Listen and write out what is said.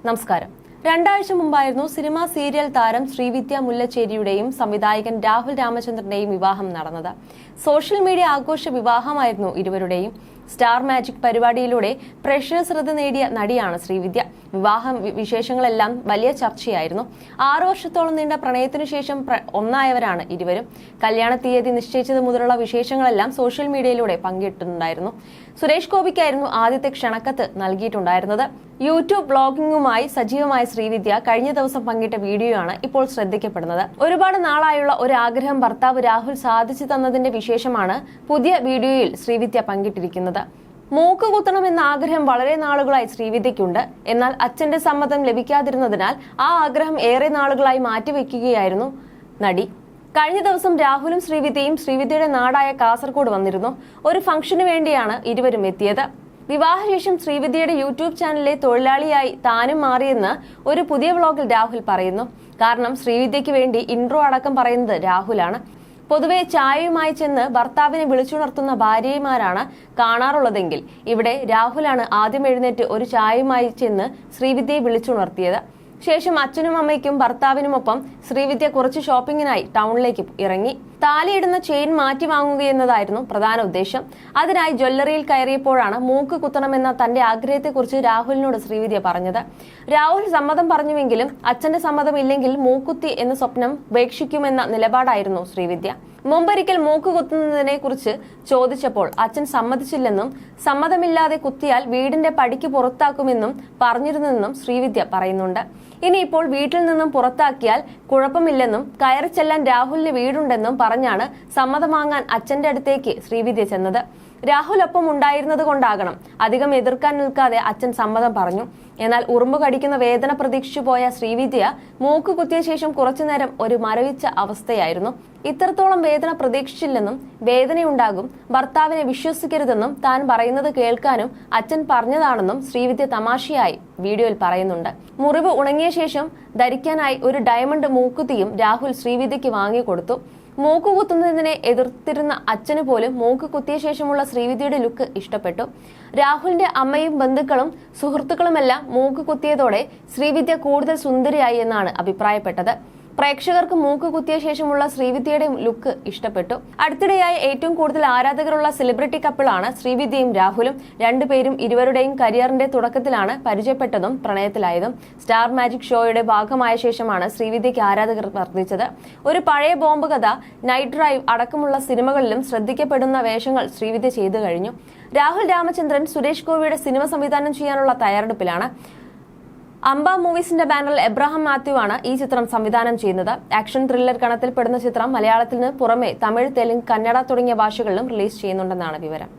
നമസ്കാരം. രണ്ടാഴ്ച മുമ്പായിരുന്നു സിനിമാ സീരിയൽ താരം ശ്രീവിദ്യ മുല്ലച്ചേരിയുടെയും സംവിധായകൻ രാഹുൽ രാമചന്ദ്രന്റെയും വിവാഹം നടന്നത്. സോഷ്യൽ മീഡിയ ആഘോഷ വിവാഹമായിരുന്നു ഇരുവരുടെയും. സ്റ്റാർ മാജിക് പരിപാടിയിലൂടെ പ്രേക്ഷക ശ്രദ്ധ നേടിയ നടിയാണ് ശ്രീവിദ്യ. വിവാഹ വിശേഷങ്ങളെല്ലാം വലിയ ചർച്ചയായിരുന്നു. 6 വർഷത്തോളം നീണ്ട പ്രണയത്തിനു ശേഷം ഒന്നായവരാണ് ഇരുവരും. കല്യാണ തീയതി നിശ്ചയിച്ചത് മുതലുള്ള വിശേഷങ്ങളെല്ലാം സോഷ്യൽ മീഡിയയിലൂടെ പങ്കിട്ടിട്ടുണ്ടായിരുന്നു. സുരേഷ് ഗോപിക്കായിരുന്നു ആദ്യത്തെ ക്ഷണക്കത്ത് നൽകിയിട്ടുണ്ടായിരുന്നത്. യൂട്യൂബ് ബ്ലോഗിംഗുമായി സജീവമായ ശ്രീവിദ്യ കഴിഞ്ഞ ദിവസം പങ്കിട്ട വീഡിയോയാണ് ഇപ്പോൾ ശ്രദ്ധിക്കപ്പെടുന്നത്. ഒരുപാട് നാളായുള്ള ഒരു ആഗ്രഹം ഭർത്താവ് രാഹുൽ സാധിച്ചു തന്നതിന്റെ വിശേഷമാണ് പുതിയ വീഡിയോയിൽ ശ്രീവിദ്യ പങ്കിട്ടിരിക്കുന്നത്. മൂക്ക് കുത്തണമെന്ന ആഗ്രഹം വളരെ നാളുകളായി ശ്രീവിദ്യയ്ക്കുണ്ട്. എന്നാൽ അച്ഛന്റെ സമ്മതം ലഭിക്കാതിരുന്നതിനാൽ ആ ആഗ്രഹം ഏറെ നാളുകളായി മാറ്റിവെക്കുകയായിരുന്നു നടി. കഴിഞ്ഞ ദിവസം രാഹുലും ശ്രീവിദ്യയുടെ നാടായ കാസർഗോഡ് വന്നിരുന്നു. ഒരു ഫംഗ്ഷന് വേണ്ടിയാണ് ഇരുവരും എത്തിയത്. വിവാഹശേഷം ശ്രീവിദ്യയുടെ യൂട്യൂബ് ചാനലിലെ തൊഴിലാളിയായി താനും മാറിയെന്ന് ഒരു പുതിയ വ്ലോഗിൽ രാഹുൽ പറയുന്നു. കാരണം ശ്രീവിദ്യയ്ക്ക് വേണ്ടി ഇൻട്രോ അടക്കം പറയുന്നത് രാഹുലാണ്. പൊതുവെ ചായയുമായി ചെന്ന് ഭർത്താവിനെ വിളിച്ചുണർത്തുന്ന ഭാര്യമാരാണ് കാണാറുള്ളതെങ്കിൽ ഇവിടെ രാഹുലാണ് ആദ്യം എഴുന്നേറ്റ് ഒരു ചായയുമായി ചെന്ന് ശ്രീവിദ്യയെ വിളിച്ചുണർത്തിയത്. ശേഷം അച്ഛനും അമ്മയ്ക്കും ഭർത്താവിനുമൊപ്പം ശ്രീവിദ്യ കുറച്ച് ഷോപ്പിങ്ങിനായി ടൗണിലേക്ക് ഇറങ്ങി. താലിയിടുന്ന ചെയിൻ മാറ്റി വാങ്ങുകയെന്നതായിരുന്നു പ്രധാന ഉദ്ദേശം. അതിനായി ജ്വല്ലറിയിൽ കയറിയപ്പോഴാണ് മൂക്ക് കുത്തണമെന്ന തന്റെ ആഗ്രഹത്തെക്കുറിച്ച് രാഹുലിനോട് ശ്രീവിദ്യ പറഞ്ഞത്. രാഹുൽ സമ്മതം പറഞ്ഞുവെങ്കിലും അച്ഛന്റെ സമ്മതമില്ലെങ്കിൽ മൂക്കുത്തി എന്ന സ്വപ്നം ഉപേക്ഷിക്കുമെന്ന നിലപാടായിരുന്നു ശ്രീവിദ്യ. മുമ്പൊരിക്കൽ മൂക്ക് കുത്തുന്നതിനെ കുറിച്ച് ചോദിച്ചപ്പോൾ അച്ഛൻ സമ്മതിച്ചില്ലെന്നും സമ്മതമില്ലാതെ കുത്തിയാൽ വീടിന്റെ പടിക്ക് പുറത്താക്കുമെന്നും പറഞ്ഞിരുന്നെന്നും ശ്രീവിദ്യ പറയുന്നുണ്ട്. ഇനിയിപ്പോൾ വീട്ടിൽ നിന്നും പുറത്താക്കിയാൽ കുഴപ്പമില്ലെന്നും കയറി ചെല്ലാൻ രാഹുലിന് വീടുണ്ടെന്നും പറഞ്ഞാണ് സമ്മതം വാങ്ങാൻ അച്ഛന്റെ അടുത്തേക്ക് ശ്രീവിദ്യ ചെന്നത്. രാഹുൽ ഒപ്പം ഉണ്ടായിരുന്നത് കൊണ്ടാകണം അധികം എതിർക്കാൻ നിൽക്കാതെ അച്ഛൻ സമ്മതം പറഞ്ഞു. എന്നാൽ ഉറുമ്പ് കടിക്കുന്ന വേദന പ്രതീക്ഷിച്ചു പോയ ശ്രീവിദ്യ മൂക്ക് കുത്തിയ ശേഷം കുറച്ചുനേരം ഒരു മരവിച്ച അവസ്ഥയായിരുന്നു. ഇത്രത്തോളം വേദന പ്രതീക്ഷിച്ചില്ലെന്നും വേദനയുണ്ടാകും, ഭർത്താവിനെ വിശ്വസിക്കരുതെന്നും താൻ പറയുന്നത് കേൾക്കാനും അച്ഛൻ പറഞ്ഞതാണെന്നും ശ്രീവിദ്യ തമാശയായി വീഡിയോയിൽ പറയുന്നുണ്ട്. മുറിവ് ഉണങ്ങിയ ശേഷം ധരിക്കാനായി ഒരു ഡയമണ്ട് മൂക്കുത്തിയും രാഹുൽ ശ്രീവിദ്യയ്ക്ക് വാങ്ങിക്കൊടുത്തു. മൂക്ക് കുത്തുന്നതിനെ എതിർത്തിരുന്ന അച്ഛന് പോലും മൂക്ക് കുത്തിയ ശേഷമുള്ള ശ്രീവിദ്യയുടെ ലുക്ക് ഇഷ്ടപ്പെട്ടു. രാഹുലിന്റെ അമ്മയും ബന്ധുക്കളും സുഹൃത്തുക്കളുമെല്ലാം മൂക്ക് കുത്തിയതോടെ ശ്രീവിദ്യ കൂടുതൽ സുന്ദരിയായി എന്നാണ് അഭിപ്രായപ്പെട്ടത്. പ്രേക്ഷകർക്ക് മൂക്ക് കുത്തിയ ശേഷമുള്ള ശ്രീവിദ്യയുടെ ലുക്ക് ഇഷ്ടപ്പെട്ടു. അടുത്തിടെയായി ഏറ്റവും കൂടുതൽ ആരാധകരുള്ള സെലിബ്രിറ്റി കപ്പിളാണ് ശ്രീവിദ്യയും രാഹുലും. രണ്ടുപേരും ഇരുവരുടെയും കരിയറിന്റെ തുടക്കത്തിലാണ് പരിചയപ്പെട്ടതും പ്രണയത്തിലായതും. സ്റ്റാർ മാജിക് ഷോയുടെ ഭാഗമായ ശേഷമാണ് ശ്രീവിദ്യയ്ക്ക് ആരാധകർ വർദ്ധിച്ചത്. ഒരു പഴയ ബോംബ് കഥ, നൈറ്റ് ഡ്രൈവ് അടക്കമുള്ള സിനിമകളിലും ശ്രദ്ധിക്കപ്പെടുന്ന വേഷങ്ങൾ ശ്രീവിദ്യ ചെയ്തു കഴിഞ്ഞു. രാഹുൽ രാമചന്ദ്രൻ സുരേഷ് ഗോപിയുടെ സിനിമ സംവിധാനം ചെയ്യാനുള്ള തയ്യാറെടുപ്പിലാണ്. അംബ മൂവീസിന്റെ ബാനറിൽ എബ്രഹാം മാത്യു ആണ് ഈ ചിത്രം സംവിധാനം ചെയ്യുന്നത്. ആക്ഷൻ ത്രില്ലർ ഗണത്തിൽപ്പെടുന്ന ചിത്രം മലയാളത്തിന് പുറമെ തമിഴ്, തെലുങ്ക്, കന്നഡ തുടങ്ങിയ ഭാഷകളിലും റിലീസ് ചെയ്യുന്നുണ്ടെന്നാണ് വിവരം.